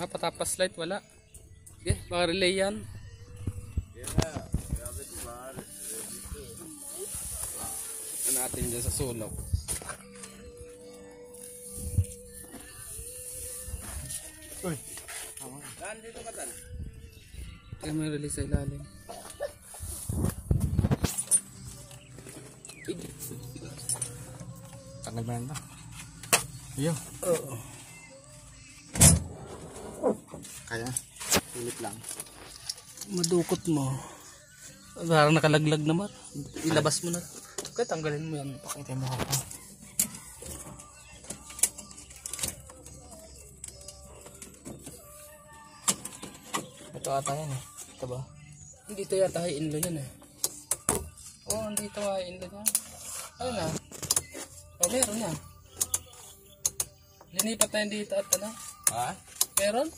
Ah, patapas light, wala. Okay, baka relay yan. Ano natin dyan sa sulok. Uy. Saan dito ka tan? Kaya may relay sa ilalim. Tagal ba yan ba? Iyo. Oo. Kaya. Ulit lang. Madukot mo. Parang nakalaglag naman. Ilabas mo na. Kaya tanggalin mo yan. Pakita mo ako. Ito ata yan eh. Ito ba? Hindi ito yata inlo yan eh. Oo, hindi ito inlo yan. Ayun na. Oh, meron na. Linipat na yung dito at ano? Ha? Meron?